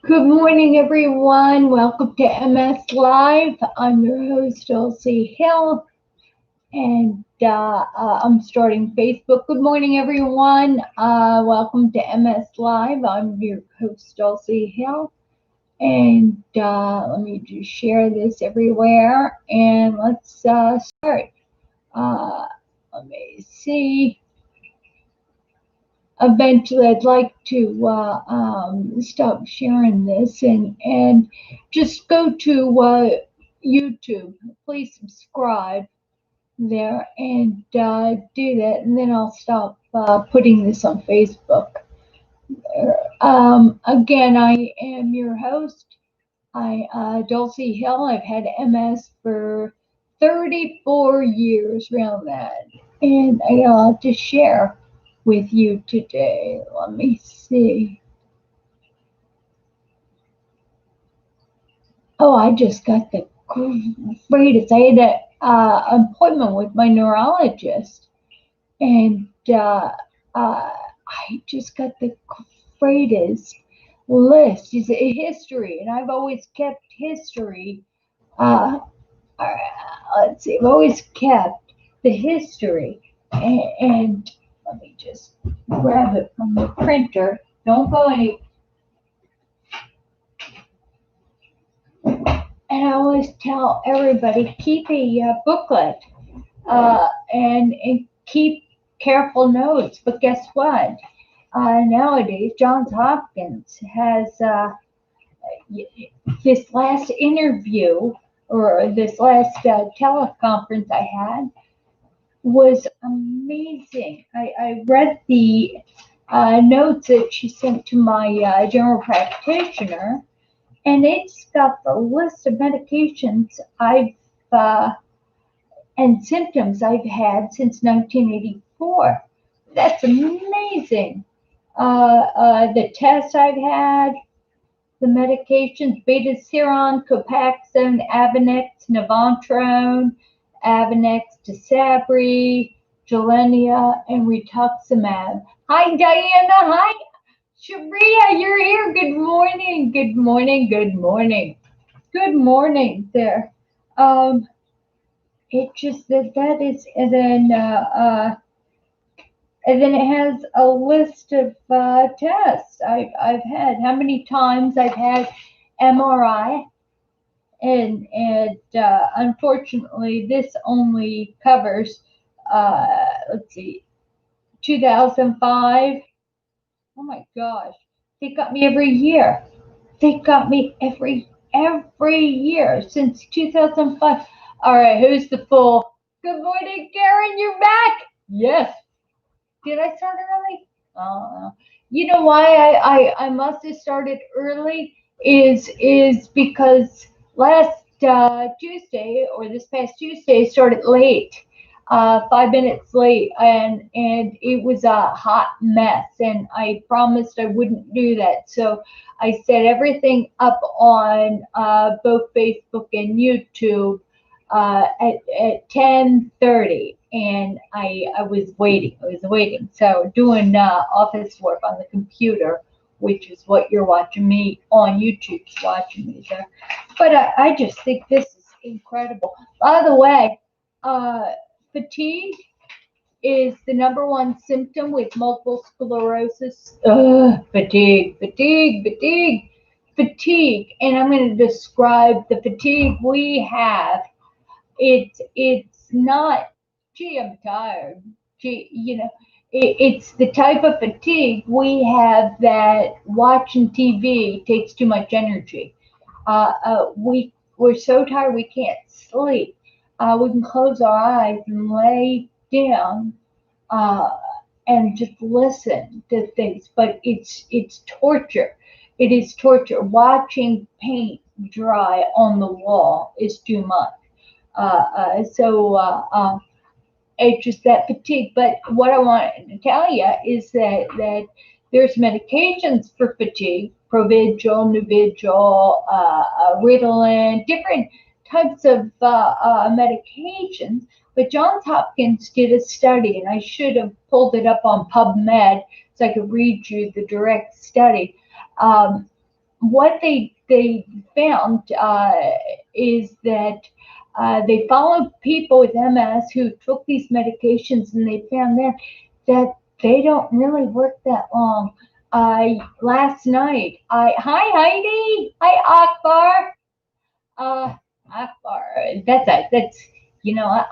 Good morning, everyone. Welcome to MS Live. I'm your host, Dulci Hill, and I'm starting Facebook. Good morning, everyone. Welcome to MS Live. I'm your host, Dulci Hill, and let me just share this everywhere, and let's start. Uh, Let me see. Eventually I'd like to stop sharing this and just go to YouTube. Please subscribe there and do that, and then I'll stop putting this on Facebook. Again, I am your host. Dulcie Hill. I've had MS for 34 years, around that, and I got a lot to share with you today. Let me see. Oh, I just got the greatest. I had an appointment with my neurologist, and I just got the greatest list. It's a history, and I've always kept history. Uh, uh, let's see, I've always kept the history, and let me just grab it from the printer. Don't go any. And I always tell everybody keep a booklet and keep careful notes. But guess what? Nowadays, Johns Hopkins has this last interview or this last teleconference I had was amazing. I read the notes that she sent to my general practitioner, and it's got the list of medications I've and symptoms I've had since 1984. That's amazing. The tests I've had, the medications, beta-seron, Copaxone, Avonex, Navantrone, Avonex, Tisabri, Gilenya, and Rituximab. Hi, Diana. Hi, Sharia. You're here. Good morning. Good morning. Good morning. Good morning there. Um, it just that is, and then it has a list of tests I've had, how many times I've had MRI, and unfortunately this only covers let's see, 2005. Oh my gosh, they got me every year. They got me every year since 2005. All right, who's the fool? Good morning, Karen. You're back. Yes. Did I start early? Oh, you know why I must have started early is because last Tuesday, or this past Tuesday, started late, 5 minutes late, and it was a hot mess, and I promised I wouldn't do that, so I set everything up on both Facebook and YouTube at 10:30, and I was waiting. I was waiting. So doing office work on the computer, which is what you're watching me on YouTube. Watching me there, but I just think this is incredible. By the way, uh, fatigue is the number one symptom with multiple sclerosis. Fatigue, fatigue, fatigue, fatigue. And I'm going to describe the fatigue we have. It's not, gee, I'm tired. Gee, it's the type of fatigue we have that watching TV takes too much energy. We're so tired we can't sleep. We can close our eyes and lay down uh, and just listen to things, but it's torture. It is torture. Watching paint dry on the wall is too much. So it's just that fatigue. But what I want to tell you is that there's medications for fatigue: Provigil, Nuvigil, Ritalin, different types of medications. But Johns Hopkins did a study, and I should have pulled it up on PubMed so I could read you the direct study. Um, what they found is that they followed people with MS who took these medications, and they found that they don't really work that long. Last night, hi Heidi, hi Akbar, uh, Akbar. That's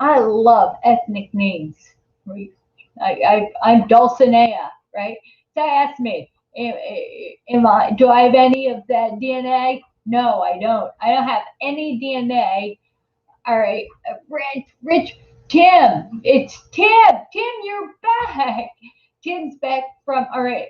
I love ethnic names. I'm Dulcinea, right? So ask me, do I have any of that DNA? No, I don't. I don't have any DNA. All right, Rich, Tim, it's Tim. Tim, you're back. Tim's back from. All right,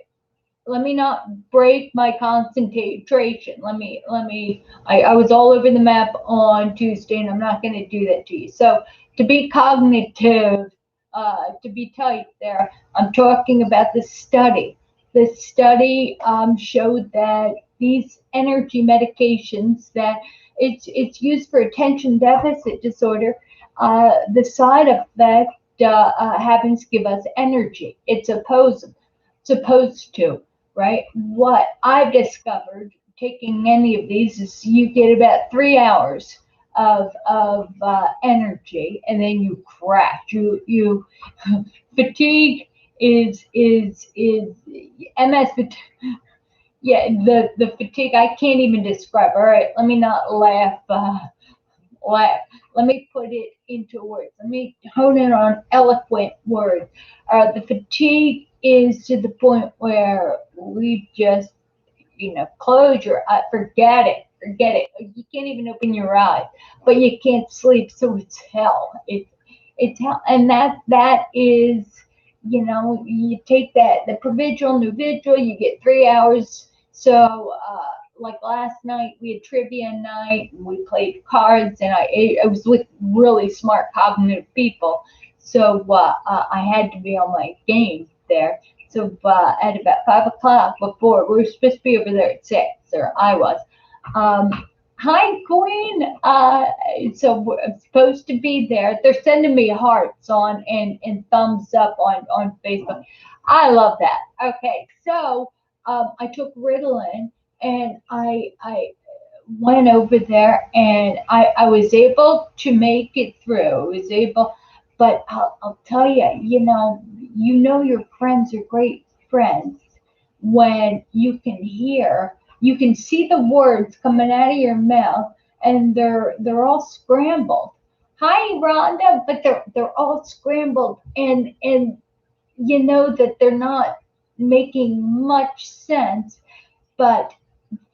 let me not break my concentration. I was all over the map on Tuesday, and I'm not going to do that to you. So to be cognitive, to be tight there, I'm talking about the study. The study showed that these energy medications, that it's used for attention deficit disorder. The side effect happens to give us energy. It's supposed to, right? What I've discovered taking any of these is you get about 3 hours of energy, and then you crash. You fatigue is MS. Yeah, the fatigue I can't even describe. All right, let me not laugh. Laugh. Let me put it into words. Let me hone in on eloquent words. The fatigue is to the point where we just, close your eye, forget it. You can't even open your eyes, but you can't sleep, so it's hell. It's hell, and that is, you take that the provisional new vigil, you get 3 hours. So like last night we had trivia night, and we played cards, and I was with really smart cognitive people, so I had to be on my game there. So at about 5 o'clock, before we were supposed to be over there at 6, or I was. Um, Hi, Queen. So I'm supposed to be there. They're sending me hearts on and thumbs up on Facebook. I love that. Okay, so I took Ritalin, and I went over there, and I was able to make it through. I was able, but I'll tell you, your friends are great friends when you can see the words coming out of your mouth, and they're all scrambled. Hi, Rhonda, but they're all scrambled, and you know that they're not making much sense, but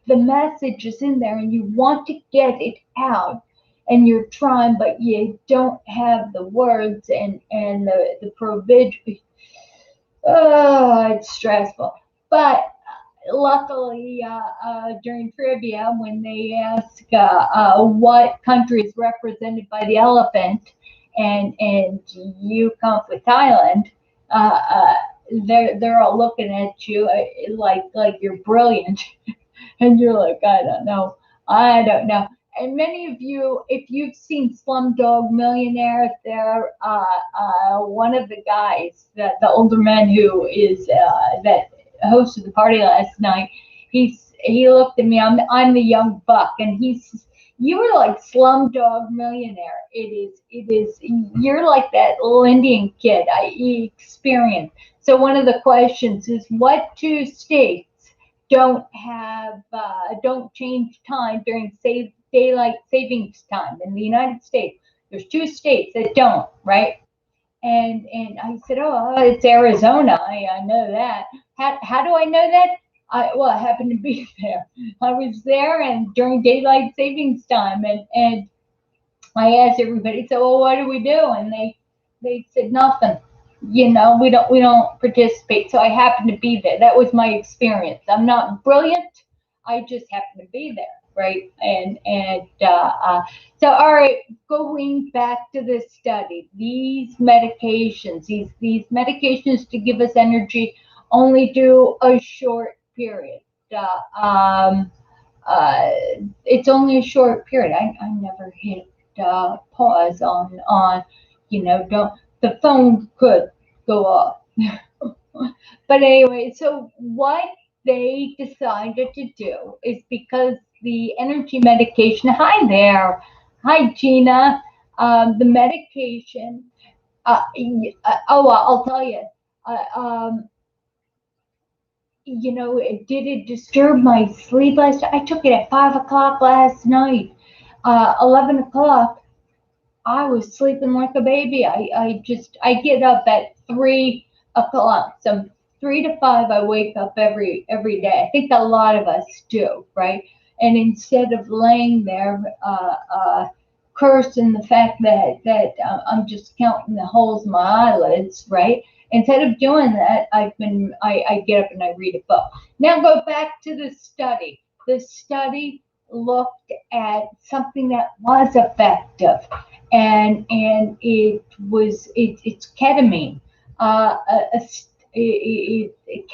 the message is in there, and you want to get it out, and you're trying, but you don't have the words and the provision. Oh, it's stressful. But luckily, during trivia, when they ask what country is represented by the elephant, and you come up with Thailand, uh, uh, they're all looking at you like you're brilliant, and you're like, I don't know. And many of you, if you've seen Slumdog Millionaire, there, one of the guys, the older man who is that hosted the party last night, he looked at me. I'm the young buck, and you were like Slumdog Millionaire. It is. You're like that little Indian kid I experienced. So one of the questions is, what two states don't change time during daylight savings time in the United States? There's two states that don't, right? And I said, oh, it's Arizona. I know that. How do I know that? I happened to be there. I was there, and during daylight savings time, and I asked everybody, so, well, what do we do? And they said nothing. We don't participate. So I happened to be there. That was my experience. I'm not brilliant. I just happened to be there, right? So all right, going back to this study, these medications to give us energy only do a short period. Uh, um, uh, it's only a short period. I never hit pause on don't, the phone could go off. But anyway, so what they decided to do is because the energy medication, hi there, hi Gina, the medication, I'll tell you, uh, um, did it disturb my sleep last night? I took it at 5 o'clock last night, 11 o'clock. I was sleeping like a baby. I get up at 3 o'clock. So 3 to 5, I wake up every day. I think a lot of us do, right? And instead of laying there, cursing the fact that I'm just counting the holes in my eyelids, right? Instead of doing that, I get up and I read a book. Now go back to the study. The study looked at something that was effective, and it's ketamine. Uh, a,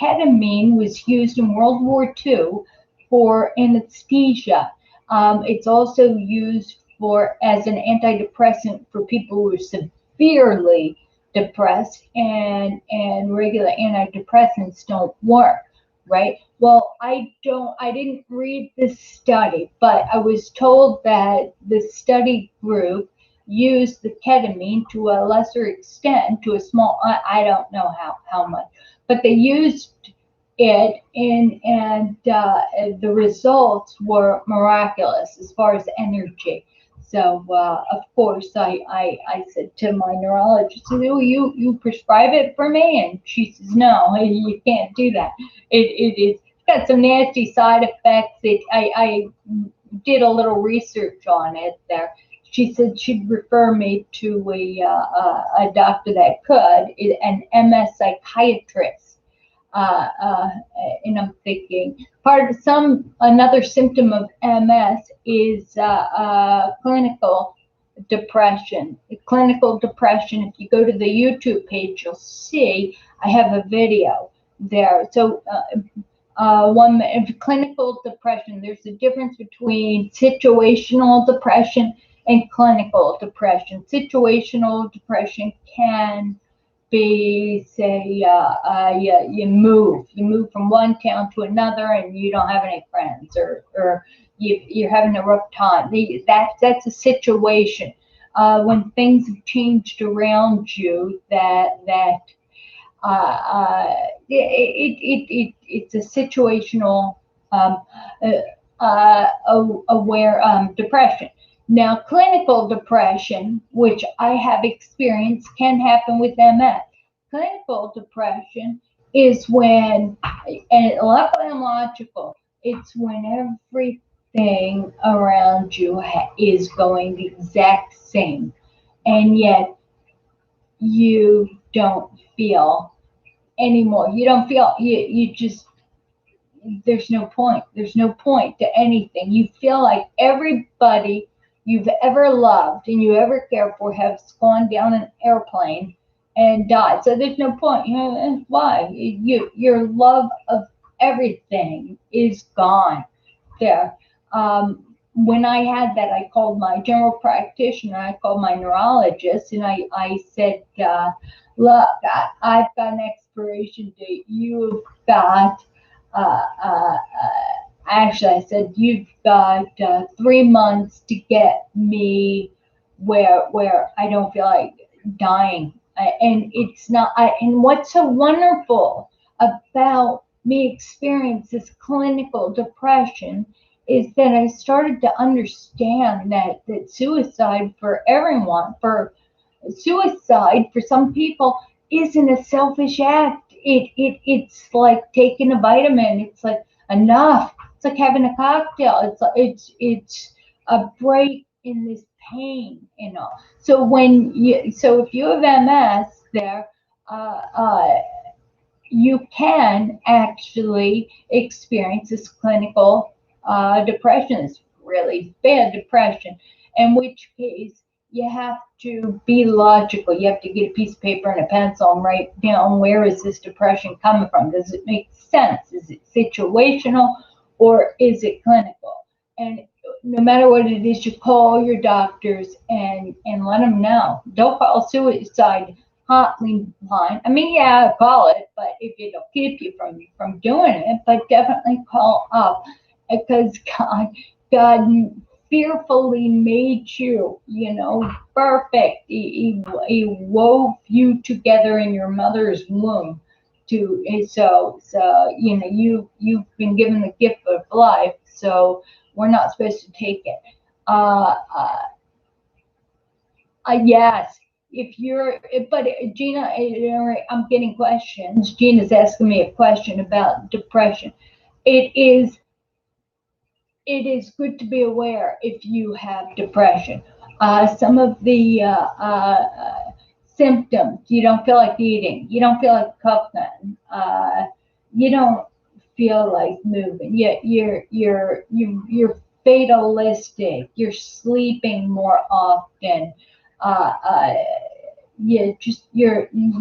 Ketamine was used in World War II for anesthesia. It's also used for as an antidepressant for people who are severely depressed, and regular antidepressants don't work, right? Well, I didn't read this study, but I was told that the study group used the ketamine to a lesser extent, to a small, I don't know how much, but they used it and the results were miraculous as far as energy. So of course I said to my neurologist, "Oh, you prescribe it for me?" And she says, "No, you can't do that. It's got some nasty side effects." I did a little research on it there. She said she'd refer me to a doctor that could, an MS psychiatrist. Uh, uh, and I'm thinking another symptom of MS is clinical depression. Clinical depression. If you go to the YouTube page, you'll see I have a video there. So clinical depression. There's a difference between situational depression and clinical depression. Situational depression can be, say, you move from one town to another and you don't have any friends, or you're having a rough time. That's a situation. When things have changed around you, it's a situational um, aware depression. Now, clinical depression, which I have experienced, can happen with MS. Clinical depression is when, and luckily I'm logical, it's when everything around you is going the exact same, and yet you don't feel anymore. You don't feel, you just, there's no point. There's no point to anything. You feel like everybody you've ever loved and you ever cared for has gone down an airplane and died. So there's no point. And why? Your love of everything is gone there. When I had that, I called my general practitioner, I called my neurologist, and I said, look, I've got an expiration date. You've got, uh, uh, actually, I said, you've got 3 months to get me where I don't feel like dying. And it's not, and what's so wonderful about me experience this clinical depression is that I started to understand that suicide for everyone, for suicide for some people, isn't a selfish act. It's like taking a vitamin. It's like enough. It's like having a cocktail. It's a break in this pain, you know. So if you have MS, there, uh, uh, you can actually experience this clinical depression, this really bad depression, in which case you have to be logical. You have to get a piece of paper and a pencil and write down, where is this depression coming from? Does it make sense? Is it situational or is it clinical? And no matter what it is, you call your doctors and let them know. Don't call suicide hotline. I mean, yeah, call it, but if it'll keep you from doing it, but definitely call up because God fearfully made you, perfect. He wove you together in your mother's womb. So you've been given the gift of life. So we're not supposed to take it. Uh, uh, yes, if you're, but Gina, I'm getting questions. Gina's asking me a question about depression. It is, it is good to be aware if you have depression. Some of the symptoms: you don't feel like eating, you don't feel like cooking, you don't feel like moving. You're fatalistic. You're sleeping more often. Uh, uh, you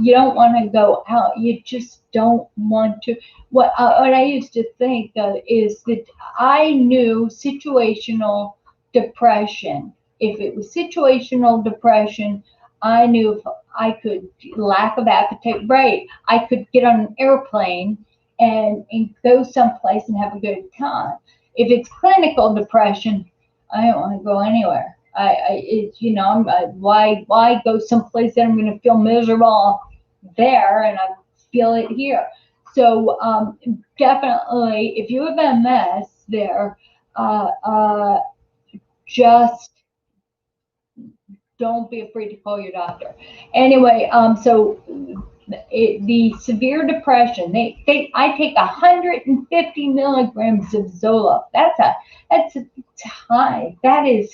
don't want to go out. You just don't want to. What I used to think is that I knew situational depression. If it was situational depression, I knew if I could, lack of appetite, right? I could get on an airplane and go someplace and have a good time. If it's clinical depression, I don't want to go anywhere. It's, why go someplace that I'm going to feel miserable there and I feel it here. So definitely, if you have MS, there, uh, uh, just don't be afraid to call your doctor. Anyway, the severe depression, I take 150 milligrams of Zoloft. That's high. That is,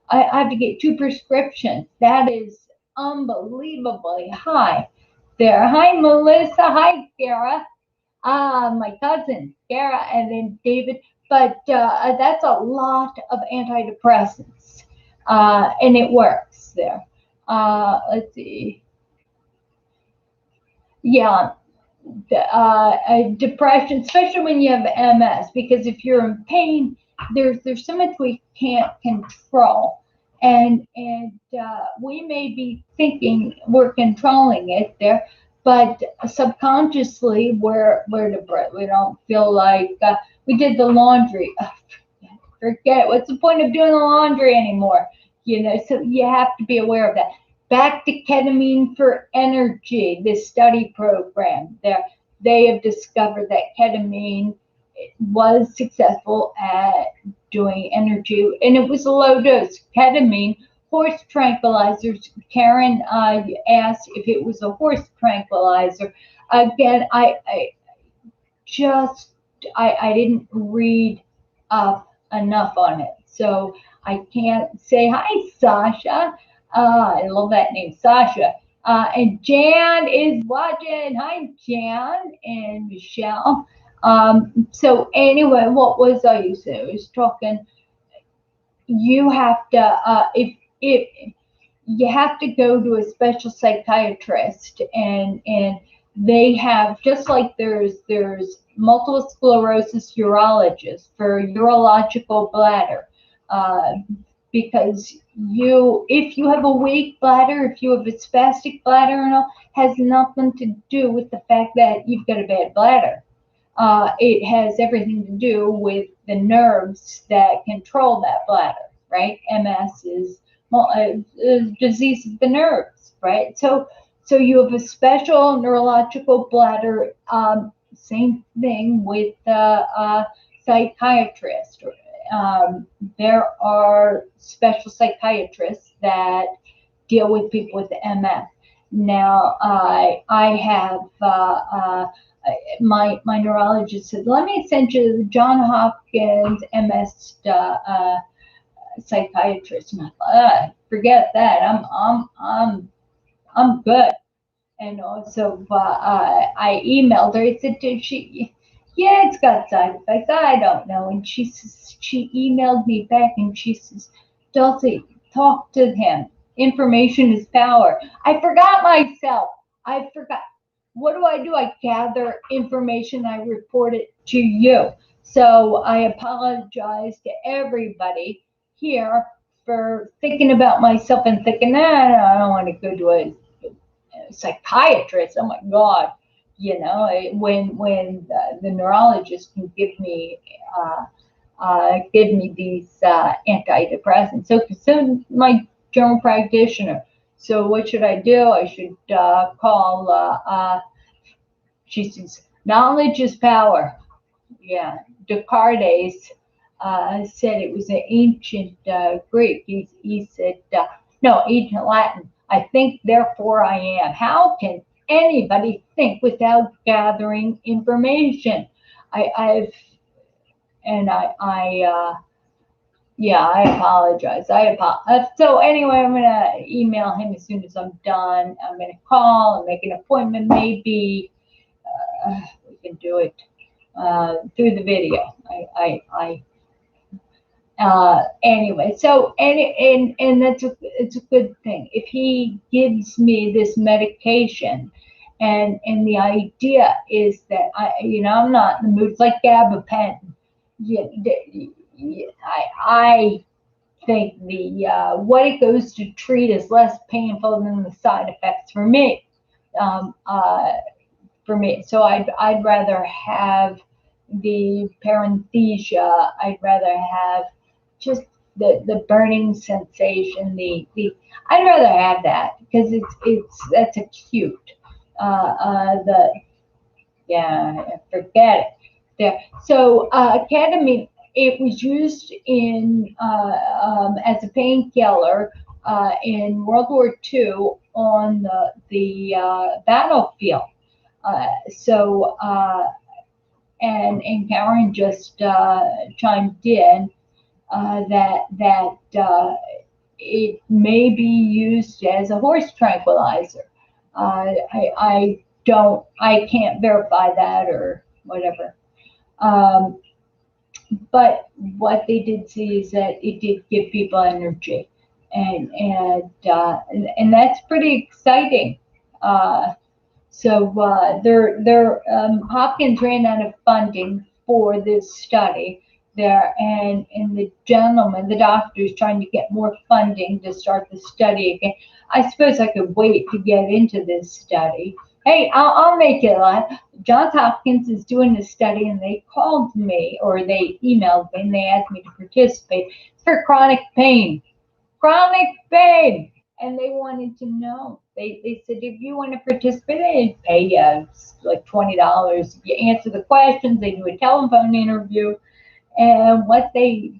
I have to get 2 prescriptions. That is unbelievably high. There. Hi, Melissa. Hi, Kara. My cousin, Kara, and then David. But that's a lot of antidepressants, and it works there. Let's see. Yeah, depression, especially when you have MS, because if you're in pain, there's so much we can't control, and we may be thinking we're controlling it there, but subconsciously we're depressed. We don't feel like we did the laundry. Forget, what's the point of doing the laundry anymore? So you have to be aware of that. Back to ketamine for energy, this study program there, they have discovered that ketamine was successful at doing energy, and it was a low dose. Ketamine, horse tranquilizers. Karen asked if it was a horse tranquilizer. Again, I just I didn't read up enough on it, so I can't say hi, Sasha. I love that name, Sasha. And Jan is watching. Hi, Jan and Michelle. So anyway, what was I saying? I was talking. You have to if you have to go to a special psychiatrist, and they have, just like there's multiple sclerosis urologists for urological bladder, because if you have a weak bladder, if you have a spastic bladder and all, has nothing to do with the fact that you've got a bad bladder. It has everything to do with the nerves that control that bladder, right? MS is a disease of the nerves, right? So you have a special neurological bladder. Same thing with psychiatrist. There are special psychiatrists that deal with people with MS. Now, I have my neurologist said, let me send you to the John Hopkins MS psychiatrist. And I thought, forget that. I'm good. And also, I emailed her. I said, did she? Yeah, it's got side effects. I don't know. And she emailed me back and she says, Dulci, talk to him. Information is power. I forgot myself. I forgot. What do? I gather information. I report it to you. So I apologize to everybody here for thinking about myself and thinking, I don't want to go to a psychiatrist. Oh my God, when the neurologist can give me these antidepressants. So my general practitioner. So what should I do? I should call. She says, knowledge is power. Yeah, Descartes said it was an ancient Greek. He said, no, ancient Latin. I think, therefore I am. How can anybody think without gathering information? I've and yeah, I apologize. So anyway, I'm gonna email him as soon as I'm done. I'm gonna call and make an appointment. Maybe we can do it through the video. Anyway, so and it's a good thing if he gives me this medication, and the idea is that I'm not in the mood. It's like gabapentin. Yeah, I think the what it goes to treat is less painful than the side effects for me. Um, uh, so I'd rather have the paresthesia. I'd rather have just the burning sensation. The I'd rather have that because that's acute. The Yeah, forget it. There. So ketamine, it was used as a painkiller in World War II on the battlefield. So and Karen just chimed in that it may be used as a horse tranquilizer. I can't verify that or whatever. But what they did see is that it did give people energy, and that's pretty exciting. Hopkins ran out of funding for this study there, and the doctor is trying to get more funding to start the study again. I suppose I could wait to get into this study. Hey, I'll make it live. Johns Hopkins is doing this study, and they called me or they emailed me and they asked me to participate. It's for chronic pain. Chronic pain. And they wanted to know. They said, if you want to participate, they'd pay you like $20. You answer the questions, they do a telephone interview. And what they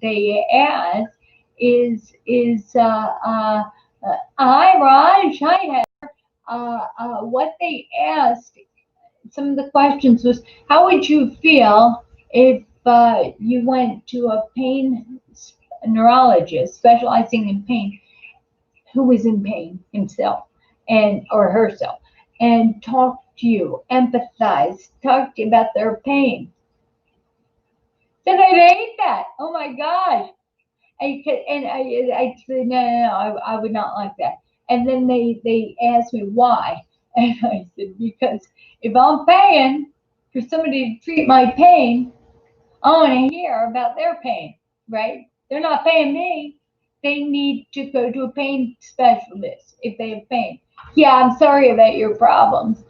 ask is hi Raj, hi Heather. What they asked, some of the questions was, how would you feel if you went to a pain neurologist specializing in pain, who was in pain himself or herself, and talked to you, empathized, talked to you about their pain? Then I'd hate that. Oh my gosh. I said, no, I would not like that. And then they asked me why. And I said, because if I'm paying for somebody to treat my pain, I want to hear about their pain, right? They're not paying me. They need to go to a pain specialist if they have pain. Yeah, I'm sorry about your problems.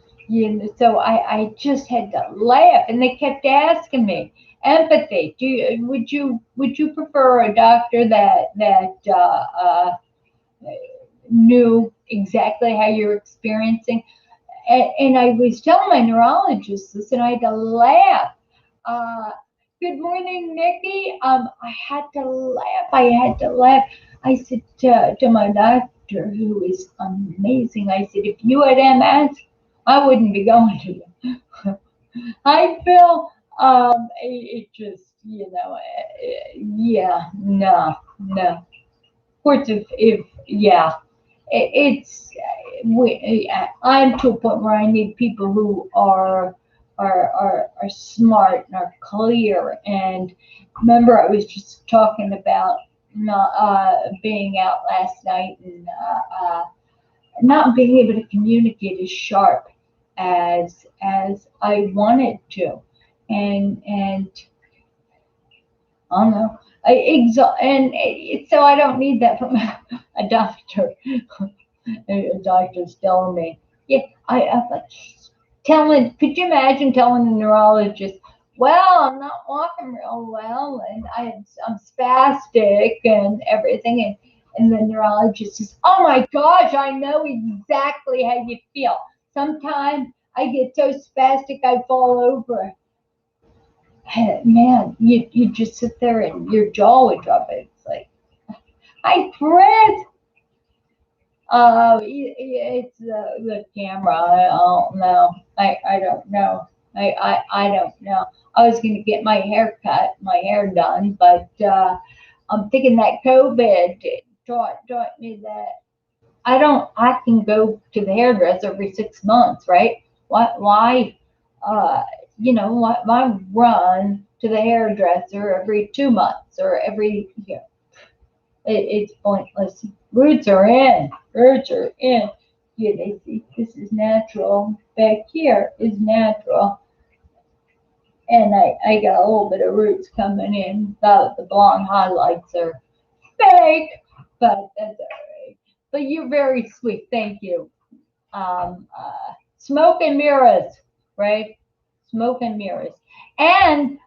So I just had to laugh, and they kept asking me empathy. Would you prefer a doctor that knew exactly how you're experiencing? And I was telling my neurologist this, and I had to laugh. Good morning, Nikki. I had to laugh. I said to my doctor, who is amazing, I said, if you had MS, I wouldn't be going to you. I feel it just, yeah, no. Of course, if yeah, it's I'm to a point where I need people who are smart and are clear. And remember, I was just talking about not being out last night and not being able to communicate as sharp as I wanted to, and I don't know. So I don't need that from a doctor. A doctor's telling me, Yeah, I like telling. Could you imagine telling a neurologist, "Well, I'm not walking real well, and I'm spastic and everything," and the neurologist says, "Oh my gosh, I know exactly how you feel. Sometimes I get so spastic I fall over." Man, you just sit there and your jaw would drop. It's like, "Hi, Chris." It's the camera. I don't know. I don't know. I don't know. I was going to get my hair cut, my hair done, but I'm thinking that COVID taught me that I can go to the hairdresser every 6 months, right? Why, uh, why run to the hairdresser every 2 months or every, it's pointless. Roots are in. Roots are in. Yeah, they see this is natural. Back here is natural. And I got a little bit of roots coming in. The blonde highlights are fake, but that's all right. But you're very sweet. Thank you. Smoke and mirrors, right? Smoke and mirrors. And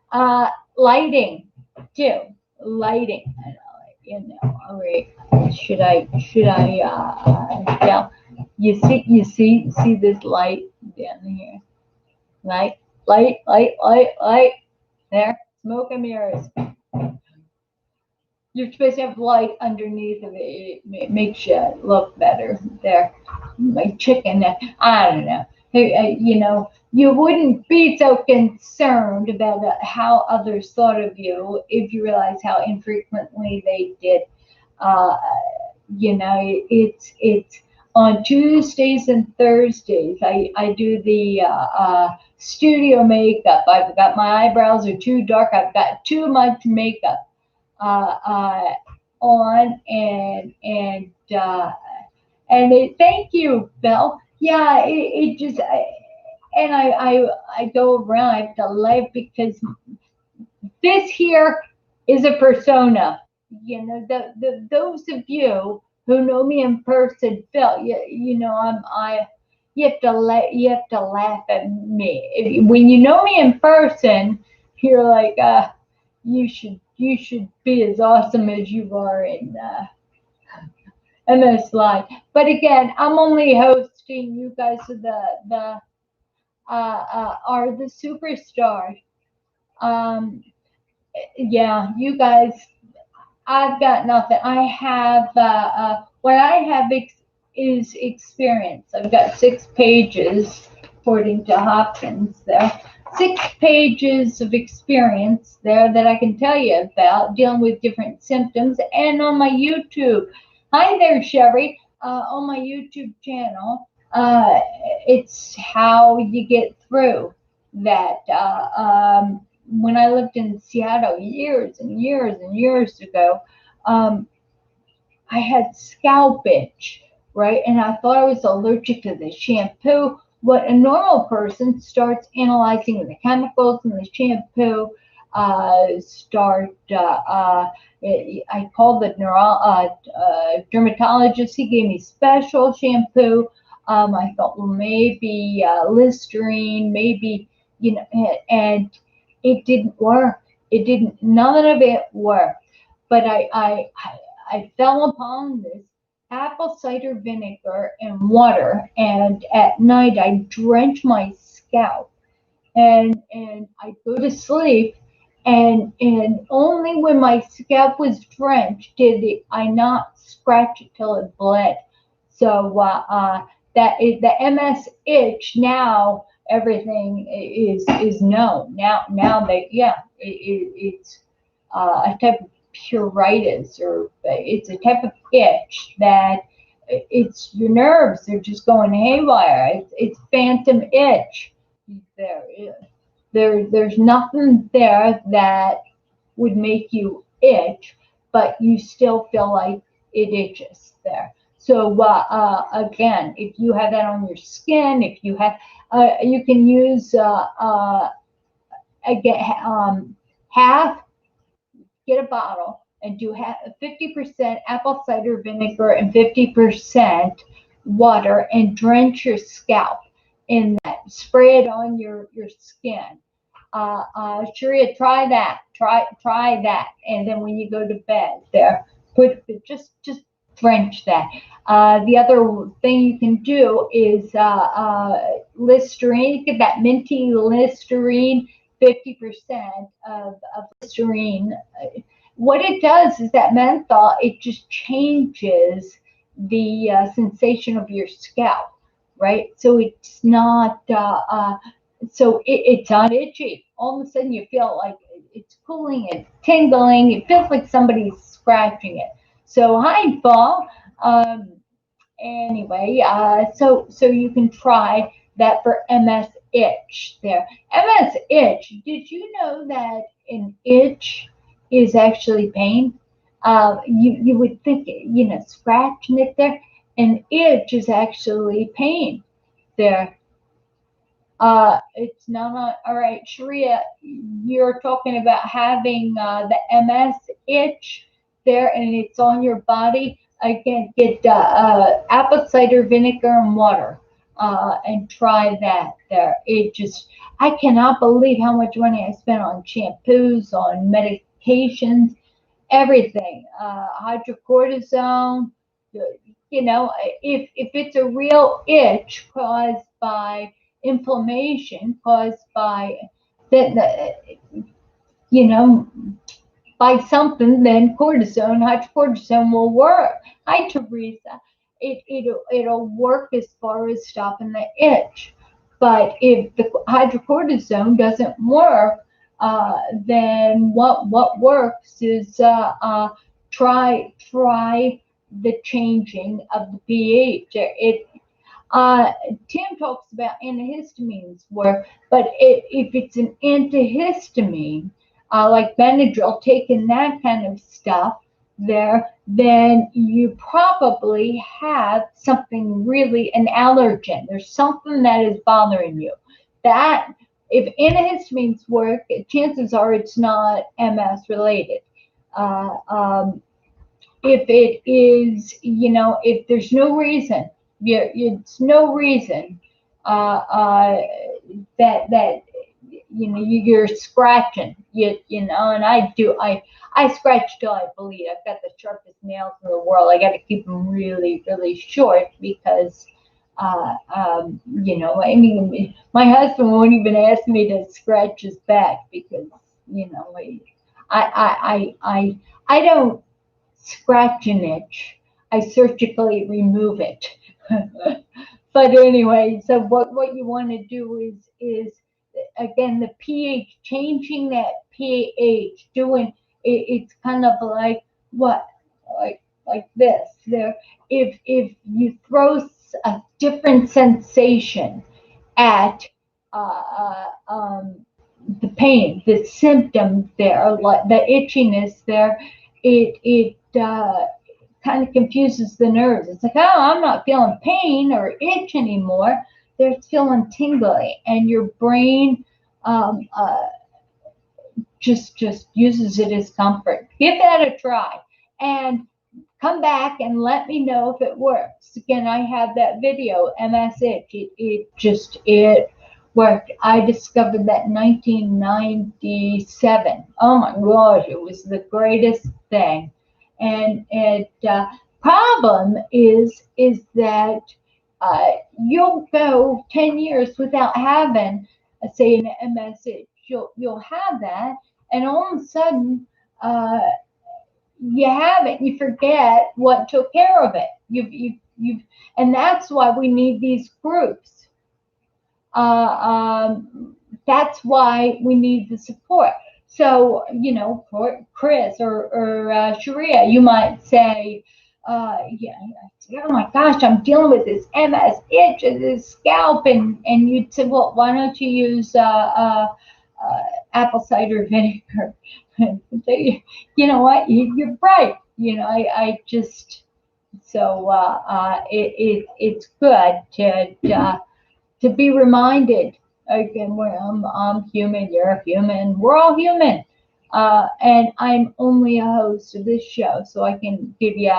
lighting, too. Lighting. All right. Yeah. You see this light down here? Light. There. Smoke and mirrors. You're supposed to have light underneath of it. It makes you look better. There. My chicken. I don't know. Hey, you wouldn't be so concerned about how others thought of you if you realize how infrequently they did. Uh, it's on Tuesdays and Thursdays. I do the studio makeup. I've got my eyebrows are too dark. I've got too much makeup uh, uh, on, thank you, Bill. Yeah, it just I go around. I have to laugh because this here is a persona. Those of you who know me in person, Phil, you have to laugh at me. When you know me in person, you're like, you should be as awesome as you are in MS Live. But again, I'm only hosting. You guys are are the superstars. Um, yeah, you guys. I've got nothing. I have what I have is experience. I've got 6 pages, according to Hopkins. There, 6 pages of experience there that I can tell you about dealing with different symptoms, and on my YouTube. Hi there, Sherry. On my YouTube channel, it's how you get through that. When I lived in Seattle years and years and years ago, um, I had scalp itch, right? And I thought I was allergic to the shampoo. What a normal person starts analyzing the chemicals in the shampoo, I called the dermatologist. He gave me special shampoo. I thought, well, maybe Listerine, maybe, and it didn't work. It didn't, none of it worked. But I fell upon this apple cider vinegar and water, and at night I drench my scalp, and I go to sleep, and only when my scalp was drenched I not scratch it till it bled. So that is the MS itch now. Everything is known now. It's a type of pruritus, or it's a type of itch that it's your nerves. They're just going haywire. It's phantom itch. There is. There's nothing there that would make you itch, but you still feel like it itches there. So again, if you have that on your skin, if you have, you can use again half. Get a bottle and do 50% apple cider vinegar and 50% water and drench your scalp in that. Spray it on your skin. Sharia, try that. Try that. And then when you go to bed, there, put just drench that. The other thing you can do is Listerine. Get that minty Listerine, 50% of Listerine. What it does is that menthol, it just changes the sensation of your scalp, right? So it's not it's not itchy. All of a sudden you feel like it's cooling, it's tingling, it feels like somebody's scratching it. So hi, Paul. Anyway, so you can try that for MS itch there. MS itch, did you know that an itch is actually pain? You would think, scratching it there. An itch is actually pain there. It's not all right, Sharia. You're talking about having the MS itch there, and it's on your body. Again, get apple cider vinegar and water, and try that. There, I cannot believe how much money I spent on shampoos, on medications, everything. Hydrocortisone. If it's a real itch caused by inflammation, caused by that, you know, by something, then hydrocortisone will work. Hi, Teresa. It'll work as far as stopping the itch. But if the hydrocortisone doesn't work, then what works is try the changing of the pH. Tim talks about antihistamines work, but if it's an antihistamine, like Benadryl, taking that kind of stuff there, then you probably have something really, an allergen. There's something that is bothering you. That, if antihistamines work, chances are it's not MS related. Uh, um, if it is, if there's no reason, it's no reason that you're scratching, and I scratch till I bleed. I've got the sharpest nails in the world. I got to keep them really, really short because, I mean, my husband won't even ask me to scratch his back because, I don't scratch an itch. I surgically remove it. But anyway, so what you want to do is again the pH, changing that pH, doing it's kind of like what, like this there. If you throw a different sensation at the pain, the symptom there, like the itchiness there, it kind of confuses the nerves. It's like, oh, I'm not feeling pain or itch anymore. They're feeling tingly, and your brain just uses it as comfort. Give that a try, and come back and let me know if it works. Again, I have that video, MS itch. It worked. I discovered that in 1997. Oh my gosh, it was the greatest thing. And problem is that you'll go 10 years without having, say, an MS itch. You'll have that, and all of a sudden, you have it. You forget what took care of it. And that's why we need these groups. That's why we need the support. So, for Chris or Sharia, you might say, yeah, oh my gosh, I'm dealing with this MS itch, this scalp, and you'd say, well, why don't you use apple cider vinegar? You know what? You're right. I just, so it's good to be reminded. Again, I'm human, you're human, we're all human. And I'm only a host of this show, so I can give you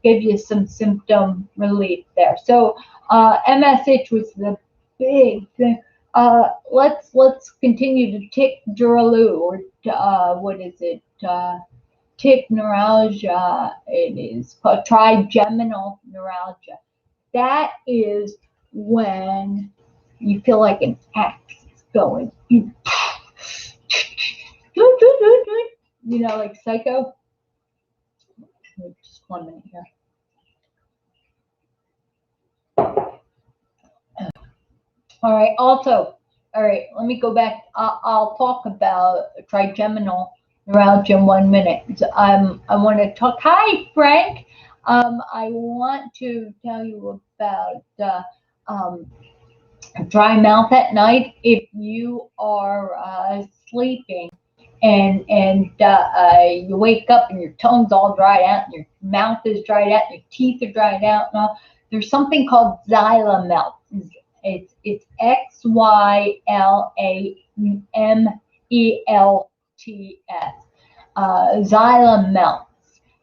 give you some symptom relief there. So MSH was the big thing. Let's continue to tick Duraloo, or what is it? Tick neuralgia. It is called trigeminal neuralgia. That is when you feel like an axe is going. You know, like Psycho. Just 1 minute here. All right. Also, all right. Let me go back. I'll talk about trigeminal neuralgia in 1 minute. I want to talk. Hi, Frank. I want to tell you about dry mouth at night. If you are sleeping and you wake up and your tongue's all dried out, and your mouth is dried out, and your teeth are dried out, there's something called Xylamelt. It's XYLAMELTS. Xylamelt,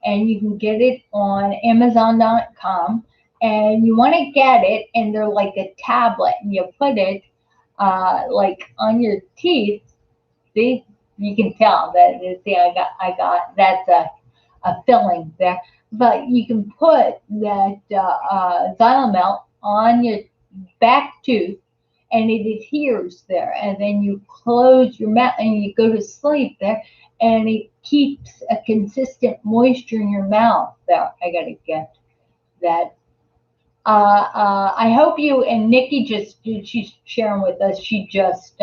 and you can get it on Amazon.com. And you want to get it, and they're like a tablet, and you put it like on your teeth. See, you can tell that. See, I got that's a filling there. But you can put that Xylamelt on your back tooth, and it adheres there. And then you close your mouth, and you go to sleep there, and it keeps a consistent moisture in your mouth there. I gotta get that. I hope you and Nikki she's sharing with us. She just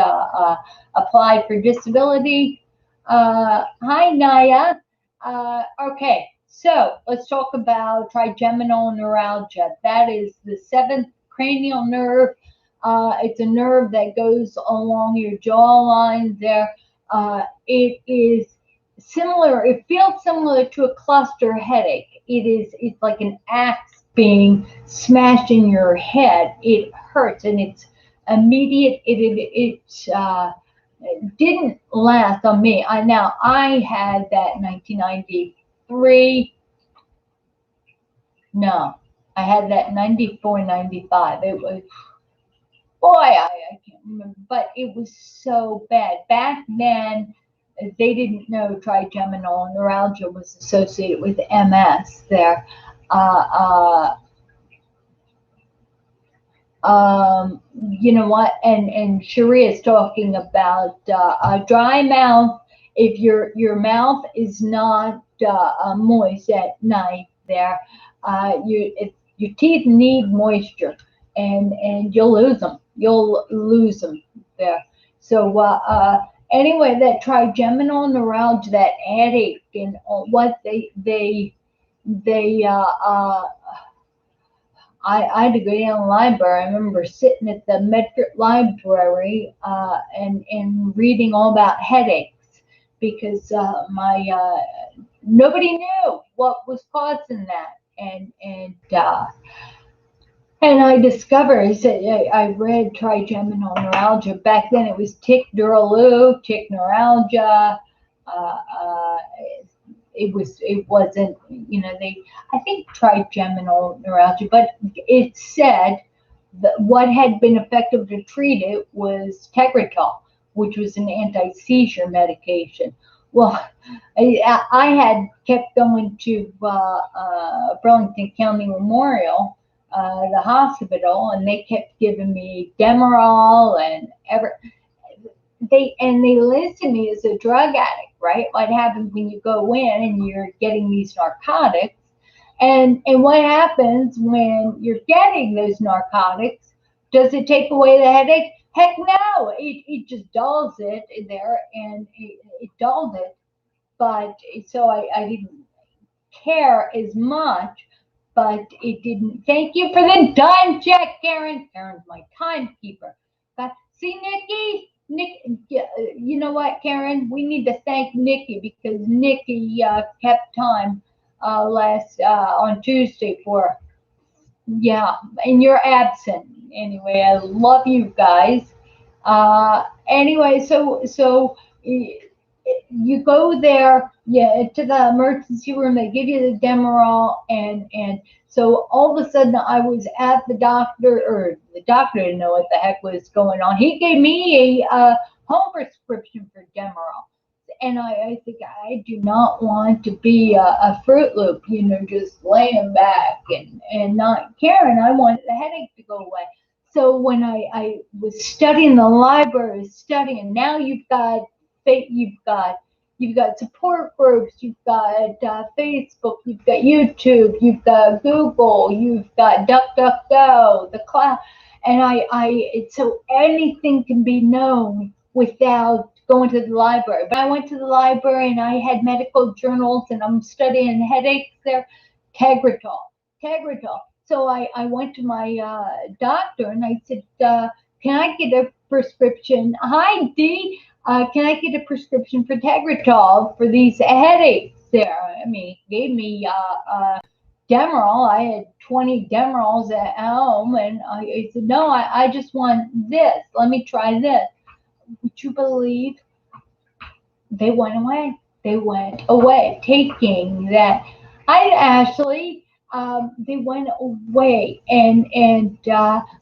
applied for disability. Hi, Naya. Okay, so let's talk about trigeminal neuralgia. That is the 7th cranial nerve. It's a nerve that goes along your jawline there. It is similar. It feels similar to a cluster headache. It's like an axe being smashed in your head. It hurts, and it's immediate. It didn't last on me. I had that in 1993. No, I had that in 94, 95. It was, boy, I can't remember, but it was so bad. Back then, they didn't know trigeminal neuralgia was associated with MS there. You know what? And Sharia is talking about a dry mouth. If your mouth is not moist at night, there, your teeth need moisture, and you'll lose them. You'll lose them there. So anyway, that trigeminal neuralgia, that headache, and what I had to go down to the library. I remember sitting at the Medford Library and reading all about headaches, because nobody knew what was causing that, and I discovered that I read trigeminal neuralgia. Back then it was tic Duraloo, tic neuralgia. It wasn't, I think trigeminal neuralgia, but it said that what had been effective to treat it was Tegretol, which was an anti-seizure medication. Well, I had kept going to Burlington County Memorial, the hospital, and they kept giving me Demerol and they listed me as a drug addict, right? What happens when you go in and you're getting these narcotics, and what happens when you're getting those narcotics? Does it take away the headache? Heck no, it just dulls it there, and it dulled it. But so I didn't care as much, but it didn't. Thank you for the time check, Karen. Karen's my timekeeper. But see, Nick, you know what, Karen? We need to thank Nikki, because Nikki kept time on Tuesday for, and you're absent. Anyway, I love you guys. Anyway, so you go there, yeah, to the emergency room. They give you the Demerol, and so all of a sudden I was at the doctor, or the doctor didn't know what the heck was going on. He gave me a home prescription for Demerol, and I think I do not want to be a Fruit Loop, just laying back and not caring. I want the headache to go away. So when I was studying the library, studying, now you've got support groups, you've got Facebook, you've got YouTube, you've got Google, you've got DuckDuckGo, the cloud, and so anything can be known without going to the library. But I went to the library and I had medical journals and I'm studying headaches there. Tegretol, Tegretol. So I went to my doctor and I said, can I get a prescription? Hi, Dee. Can I get a prescription for Tegretol for these headaches there? I mean, he gave me Demerol. I had 20 Demerols at home, and I said, no, I just want this. Let me try this. Would you believe they went away? They went away, taking that. They went away,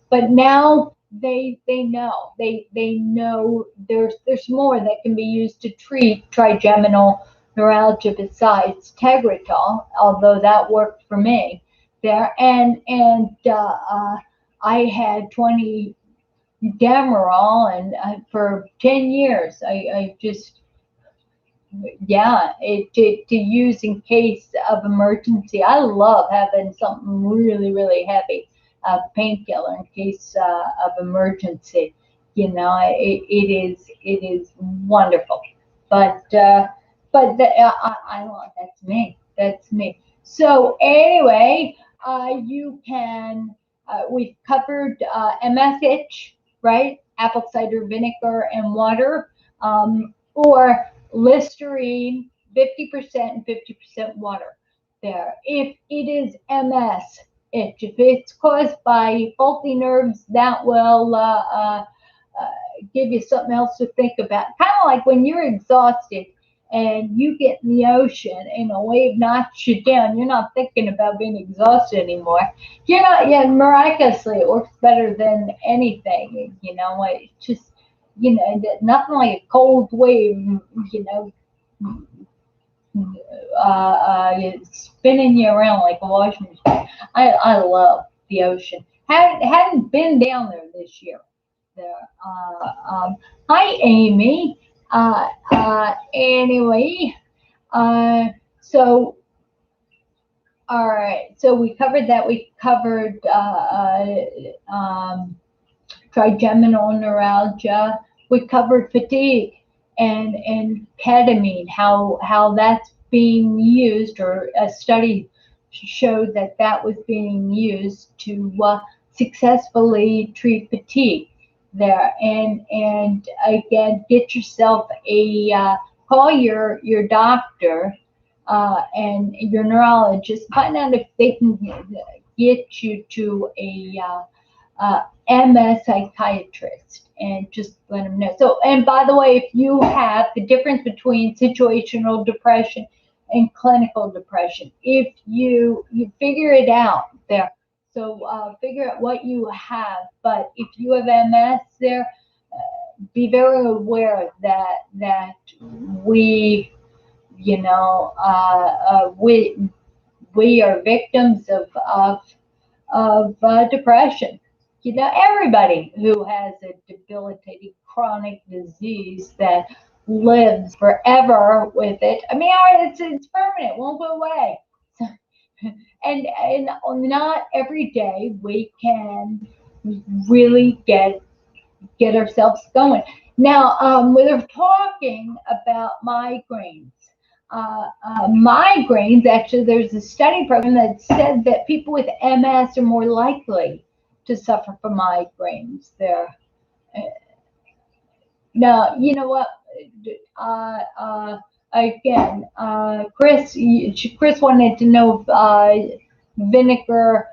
but now they know there's more that can be used to treat trigeminal neuralgia besides Tegretol, although that worked for me there. And I had 20 Demerol, and for 10 years, I just, to use in case of emergency. I love having something really, really heavy, painkiller in case of emergency. It is wonderful. But I love, that's me. That's me. So anyway, you can. We've covered MSH, right? Apple cider vinegar and water, or Listerine, 50% and 50% water there. If it is MS itch, if it's caused by faulty nerves, that will give you something else to think about. Kind of like when you're exhausted and you get in the ocean and a wave knocks you down, you're not thinking about being exhausted anymore. You're not, yeah, miraculously, it works better than anything. It's just, nothing like a cold wave, spinning you around like a washing machine. I love the ocean. Hadn't been down there this year. There. Hi, Amy. Anyway, so all right. So we covered that. We covered trigeminal neuralgia. We covered fatigue and ketamine, how that's being used, or a study showed that was being used to successfully treat fatigue there. And again, get yourself call your doctor and your neurologist, find out if they can get you to a MS psychiatrist, and just let them know. So, and by the way, if you have the difference between situational depression and clinical depression, if you figure it out there, so figure out what you have. But if you have MS there, be very aware that we are victims of depression. Everybody who has a debilitating chronic disease that lives forever with it. I mean, it's permanent, won't go away. And not every day we can really get ourselves going. Now, we're talking about migraines. Migraines, actually, there's a study program that said that people with MS are more likely to suffer from migraines there. Now, you know what? Again, Chris wanted to know if vinegar,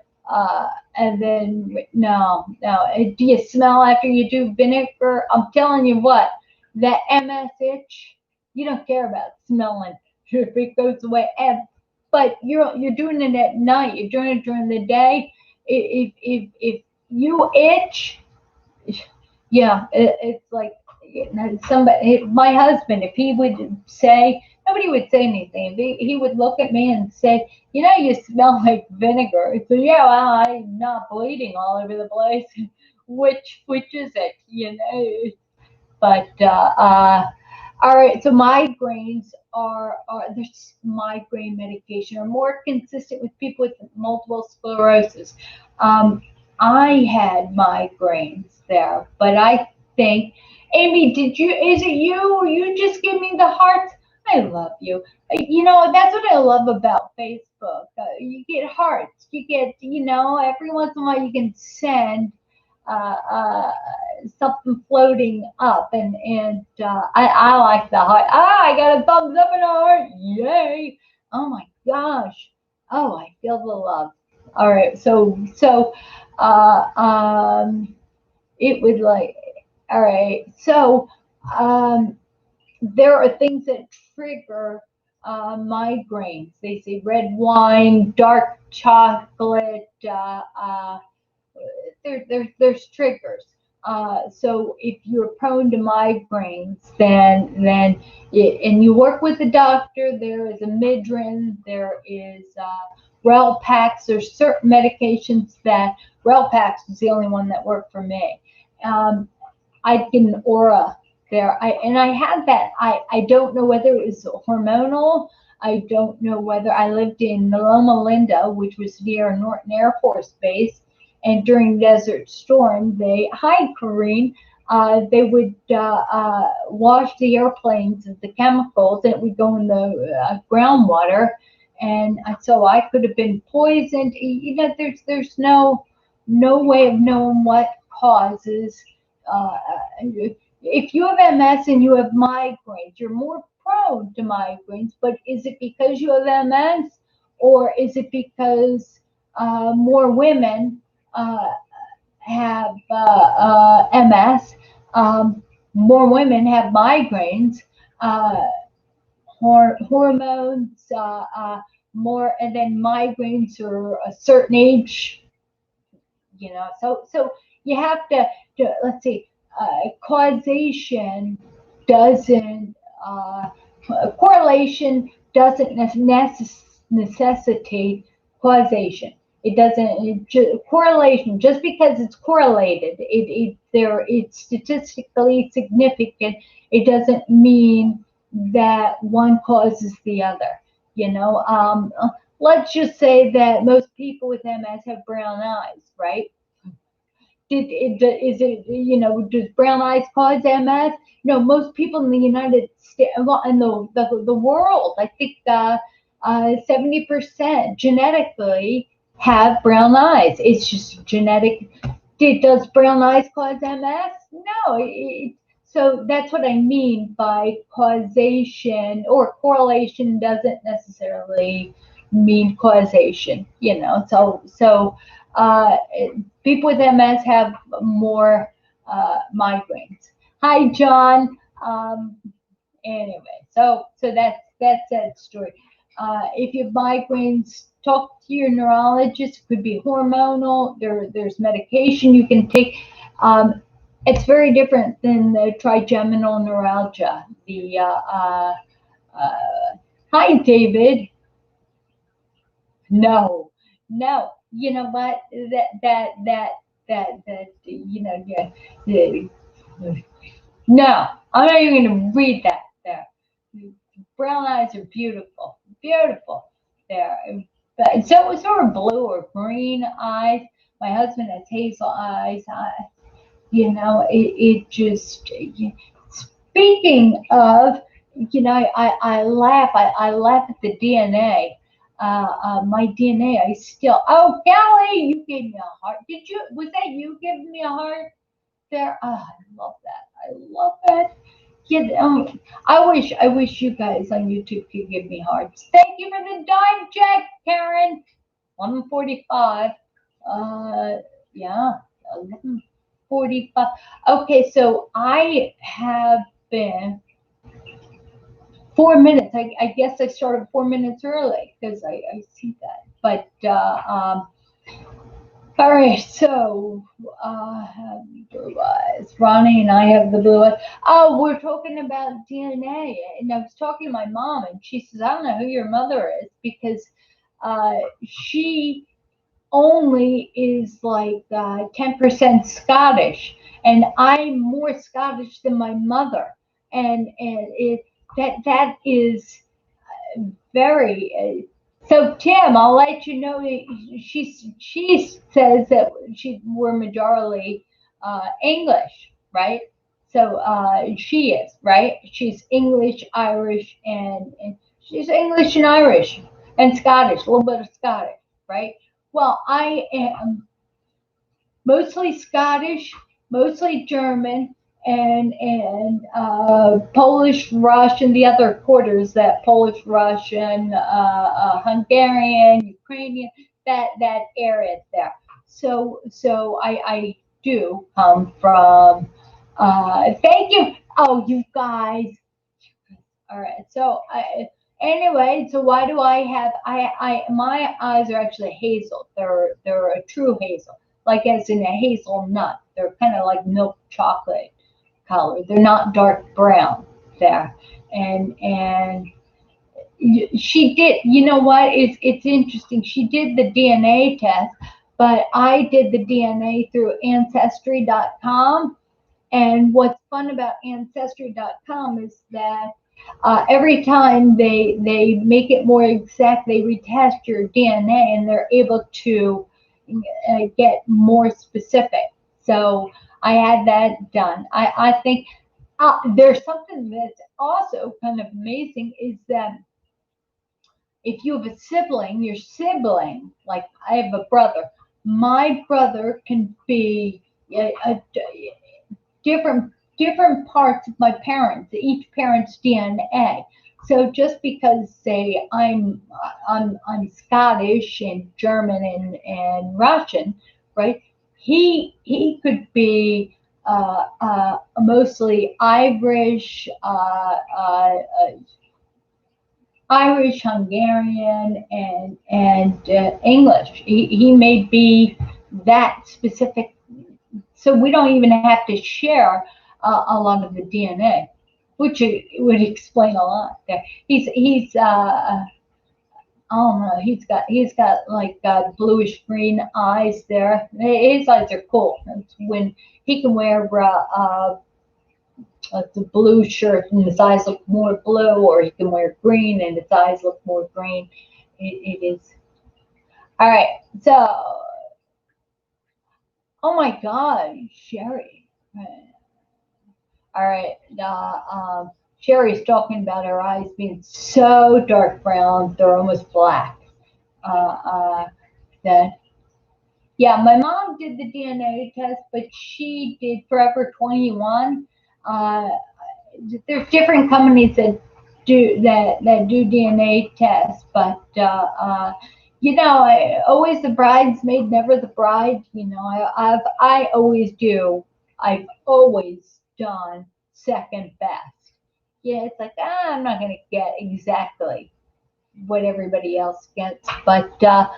and then no. Do you smell after you do vinegar? I'm telling you what, that MS itch, You don't care about smelling if it goes away. But you're doing it at night. You're doing it during the day. If you itch, yeah, it's like, you know, somebody, my husband, if he would say, nobody would say anything. He would look at me and say, you know, you smell like vinegar. So yeah, well, I'm not bleeding all over the place. Which is it? You know, but all right. So migraines are there's migraine medication are more consistent with people with multiple sclerosis. Um, I had migraines there, but I think, Amy, did you? Is it you? Or you just give me the hearts? I love you. You know, that's what I love about Facebook. You get hearts. You get, you know, every once in a while you can send uh, uh, something floating up, and I like the heart. I got a thumbs up and a heart. Yay! Oh my gosh! Oh, I feel the love. All right, so uh, um, it would like. All right, so um, there are things that trigger migraines. They say red wine, dark chocolate. There's triggers. So if you're prone to migraines, and you work with the doctor, there is a Midrin, there is Relpax. There's certain medications that Relpax is the only one that worked for me. Um, I get an aura there. I had that. I don't know whether it was hormonal. I don't know whether I lived in Loma Linda, which was near Norton Air Force Base, and during Desert Storm, hi Corrine, they would wash the airplanes of the chemicals, and it would go in the groundwater, and so I could have been poisoned. You know, there's no way of knowing what causes uh, if you have MS and you have migraines, you're more prone to migraines. But is it because you have MS, or is it because more women uh, have MS? More women have migraines. Uh, Hormones, more, and then migraines are a certain age, you know. So you have to let's see, causation doesn't correlation doesn't necessitate causation. It doesn't correlation, just because it's correlated, it's statistically significant, it doesn't mean that one causes the other, you know. Let's just say that most people with MS have brown eyes, right? Is it, you know, does brown eyes cause MS? No, most people in the United States, well, in the world, I think 70% genetically have brown eyes. It's just genetic. Does brown eyes cause MS? No. So that's what I mean by causation, or correlation doesn't necessarily mean causation, you know. So people with MS have more migraines. Hi, John. Anyway, so that's that story. If you have migraines, talk to your neurologist. It could be hormonal. There's medication you can take. It's very different than the trigeminal neuralgia. Uh, Hi, David. No, no. You know what? You know, yeah, yeah. No, I'm not even going to read that there. Brown eyes are beautiful, beautiful there. But so are blue or green eyes. My husband has hazel eyes. You know, it just. Speaking of, you know, I laugh at the DNA. My DNA, I still. Oh, Kelly, you gave me a heart. Did you? Was that you giving me a heart there? Oh, I love that. I love that. Yeah, I wish you guys on YouTube could give me hearts. Thank you for the dime check, Karen. 145. Uh, yeah, 11:45. Okay, so I have been 4 minutes. I guess I started 4 minutes early because I see that. But all right, so blue eyes. Ronnie and I have the blue eyes. Oh, we're talking about DNA, and I was talking to my mom, and she says, "I don't know who your mother is because she only is like 10% Scottish, and I'm more Scottish than my mother, and that is very. So Tim, I'll let you know. She says that we're majorly English, right? So she is right. She's English, Irish, and she's English and Irish and Scottish, a little bit of Scottish, right? Well, I am mostly Scottish, mostly German, and Polish, Russian, the other quarters, that Polish, Russian, Hungarian, Ukrainian, that area there. So I do come from. Thank you. Oh, you guys. All right. So anyway, so why do I have my eyes are actually hazel. They're a true hazel, like as in a hazelnut. They're kind of like milk chocolate color. They're not dark brown there. And she did. You know what? It's interesting. She did the DNA test, but I did the DNA through Ancestry.com. And what's fun about Ancestry.com is that every time they make it more exact, they retest your DNA and they're able to get more specific. So I had that done. I think there's something that's also kind of amazing is that if you have a sibling, your sibling, like I have a brother, my brother can be a different parts of my parents, each parent's DNA. So just because, say, I'm Scottish and German and Russian, right? He could be mostly Irish, Hungarian, and English. He may be that specific, so we don't even have to share a lot of the DNA, which would explain a lot. There, he's I don't know. He's got like bluish green eyes there. His eyes are cool. It's when he can wear the blue shirt and his eyes look more blue, or he can wear green and his eyes look more green. It is all right. So, oh my God, Sherry. All right. Sherry's talking about her eyes being so dark brown, they're almost black. That Yeah, my mom did the DNA test, but she did Forever 21. Uh, there's different companies that do DNA tests, but always the bridesmaid, never the bride. I always do. I've always done second best. Yeah, it's like I'm not gonna get exactly what everybody else gets. But I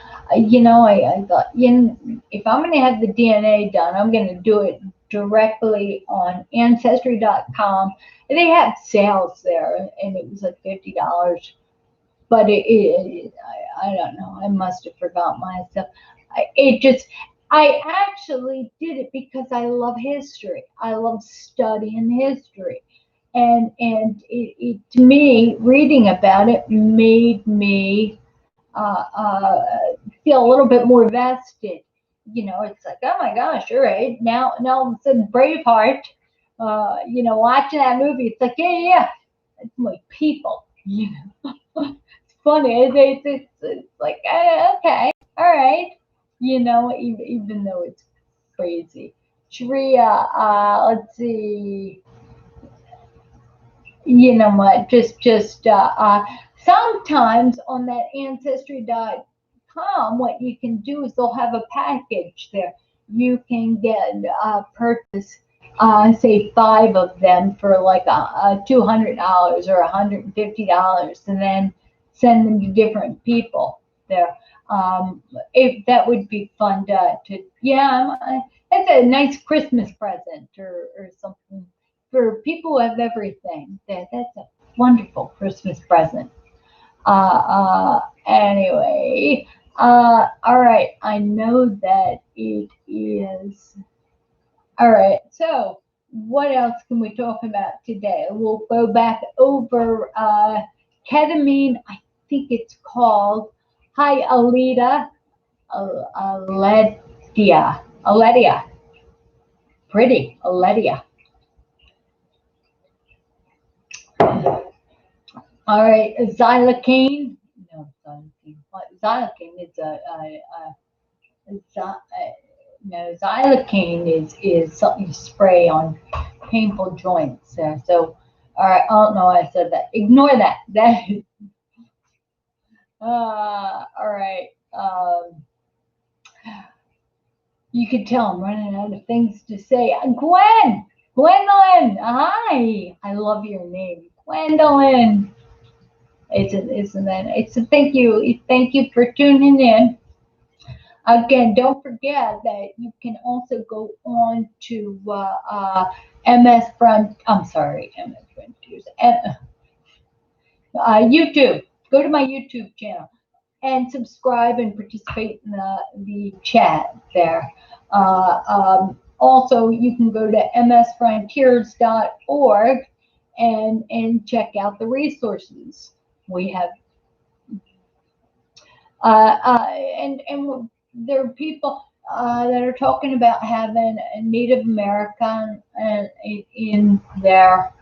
thought, if I'm going to have the DNA done, I'm going to do it directly on Ancestry.com. And they have sales there, and it was like $50. But I don't know. I must have forgot myself. I actually did it because I love history. I love studying history. And to me, reading about it made me feel a little bit more vested. It's like, oh my gosh, all right, now all of a sudden Braveheart, watching that movie, it's like, yeah, it's my people. It's funny. It's like, okay, all right, even though it's crazy. Sharia, let's see. You know what? Just sometimes on that Ancestry.com, what you can do is they'll have a package there. You can get purchase say 5 of them for like a $200 or $150, and then send them to different people there. If that would be fun to yeah, it's a nice Christmas present or something for people who have everything. That's a wonderful Christmas present. Anyway, all right. I know that it is. All right. So, what else can we talk about today? We'll go back over ketamine. I think it's called. Hi, Alita. Aledia. Aledia. Pretty. Aledia. All right. Xylocaine. No, xylocaine. Xylocaine is no, xylocaine is something you spray on painful joints. All right. Oh no, I said that. Ignore that. That. All right. You can tell I'm running out of things to say. Gwendolyn. Hi. I love your name, Gwendolyn. It's a thank you. Thank you for tuning in. Again, don't forget that you can also go on to MS Front. I'm sorry, MS Frontiers. YouTube. Go to my YouTube channel and subscribe and participate in the chat there. Also, you can go to msfrontiers.org and check out the resources we have. And there are people that are talking about having a Native American in their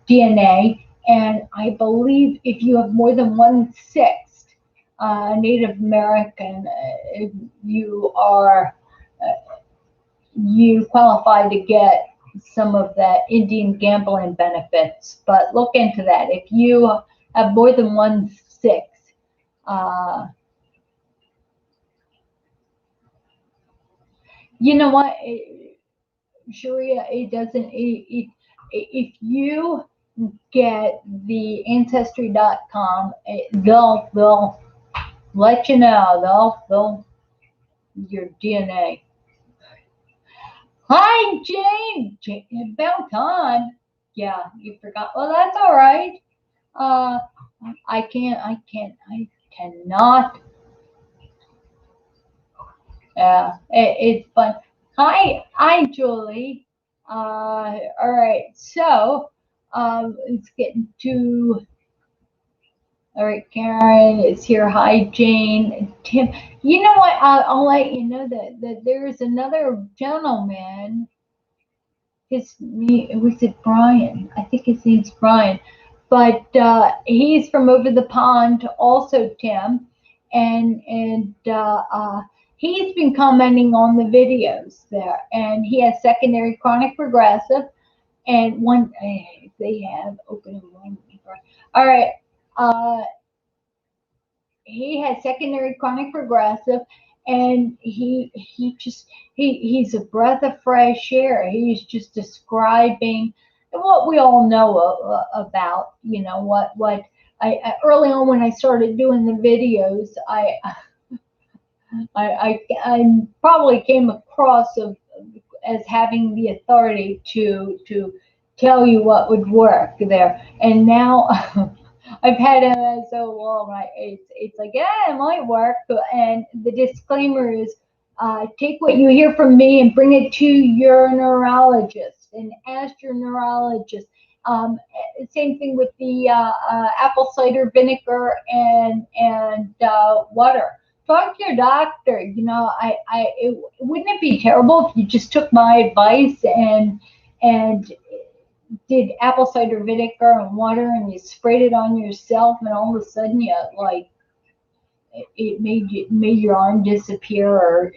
DNA, and I believe if you have more than 1/6 Native American, you qualify to get some of the Indian gambling benefits. But look into that. If you have more than 1/6, you know what, Sharia, it doesn't. If you get the ancestry.com, they'll let you know. They'll your DNA. Hi, Jane. About time. Yeah, you forgot. Well, that's all right. I cannot. Yeah, it's fun. Hi, Julie. All right. So, let's get into. All right, Karen is here. Hi, Jane. Tim. You know what? I'll let you know that there's another gentleman. Was it Brian? I think his name's Brian. But he's from over the pond, also Tim, and he's been commenting on the videos there, and he has secondary chronic progressive, and one they have open enrollment. All right. He has secondary chronic progressive, and he's a breath of fresh air. He's just describing what we all know about. You know what I early on when I started doing the videos, I probably came across as having the authority to tell you what would work there, and now I've had it so long. It's like, yeah, it might work. And the disclaimer is, take what you hear from me and bring it to your neurologist and ask your neurologist. Same thing with the apple cider vinegar and water. Talk to your doctor. You know, wouldn't it be terrible if you just took my advice and did apple cider vinegar and water and you sprayed it on yourself, and all of a sudden it made your arm disappear, or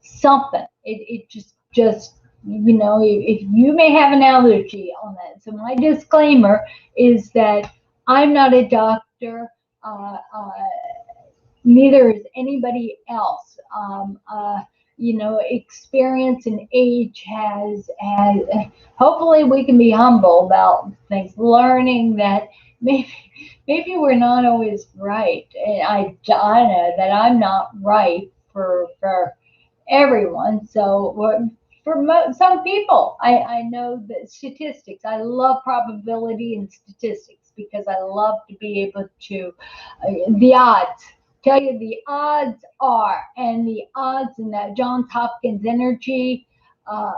something. It just if you may have an allergy on that. So my disclaimer is that I'm not a doctor. Neither is anybody else. experience and age has hopefully we can be humble about things, learning that maybe we're not always right. And I know that I'm not right for everyone. So some people, I know that statistics. I love probability and statistics because I love to be able to the odds. Tell you the odds are, and the odds in that Johns Hopkins energy uh,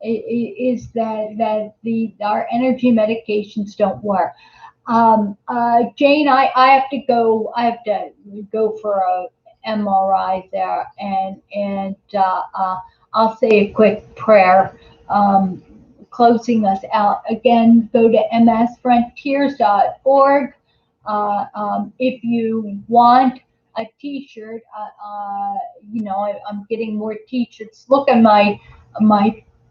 is that the our energy medications don't work. Jane, I have to go. I have to go for a MRI there, and I'll say a quick prayer, closing us out. Again, go to msfrontiers.org. If you want a T-shirt, I'm getting more T-shirts. Look at my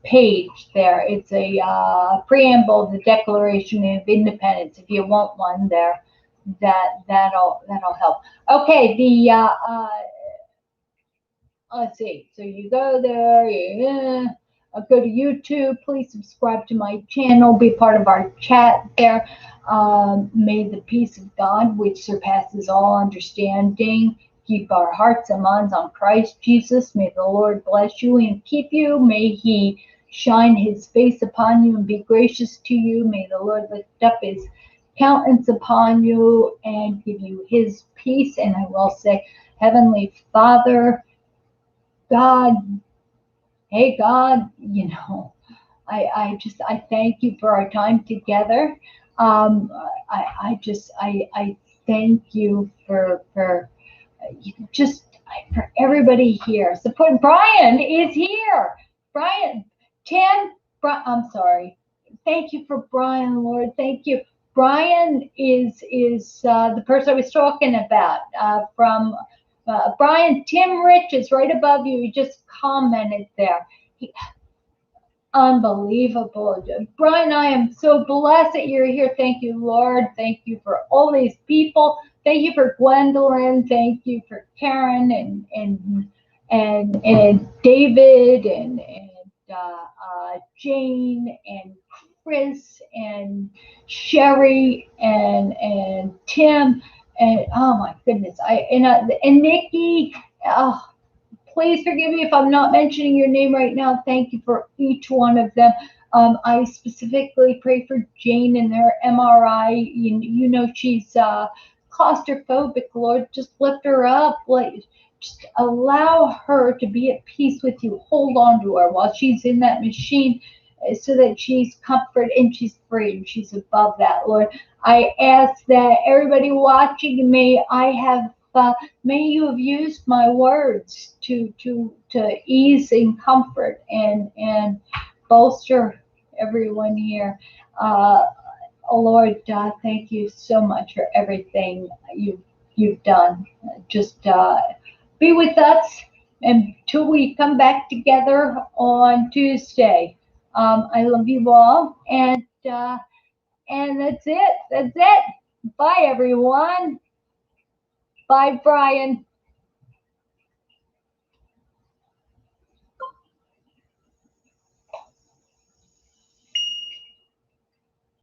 page there. It's a preamble, the Declaration of Independence. If you want one there, that'll help. Okay, the let's see. So you go there, go to YouTube. Please subscribe to my channel. Be part of our chat there. May the peace of God, which surpasses all understanding, keep our hearts and minds on Christ Jesus. May the Lord bless you and keep you. May He shine His face upon you and be gracious to you. May the Lord lift up His countenance upon you and give you His peace. And I will say, Heavenly Father, God, hey God, I thank you for our time together. I thank you for just for everybody here. Support. Brian is here. Brian, Tim. I'm sorry. Thank you for Brian, Lord. Thank you. Brian is the person I was talking about from Brian. Tim Rich is right above you. He just commented there. Unbelievable. Brian, I am so blessed that you're here. Thank you, Lord. Thank you for all these people. Thank you for Gwendolyn. Thank you for Karen and David and Jane and Chris and Sherry and Tim and oh my goodness, and Nikki. Oh, please forgive me if I'm not mentioning your name right now. Thank you for each one of them. I specifically pray for Jane and her MRI. She's claustrophobic. Lord, just lift her up. Just allow her to be at peace with you. Hold on to her while she's in that machine so that she's comforted and she's free and she's above that, Lord. I ask that everybody watching, may you have used my words to ease and comfort and bolster everyone here. Lord, thank you so much for everything you've done. Just be with us until we come back together on Tuesday. I love you all, and that's it. That's it. Bye, everyone. Bye, Brian.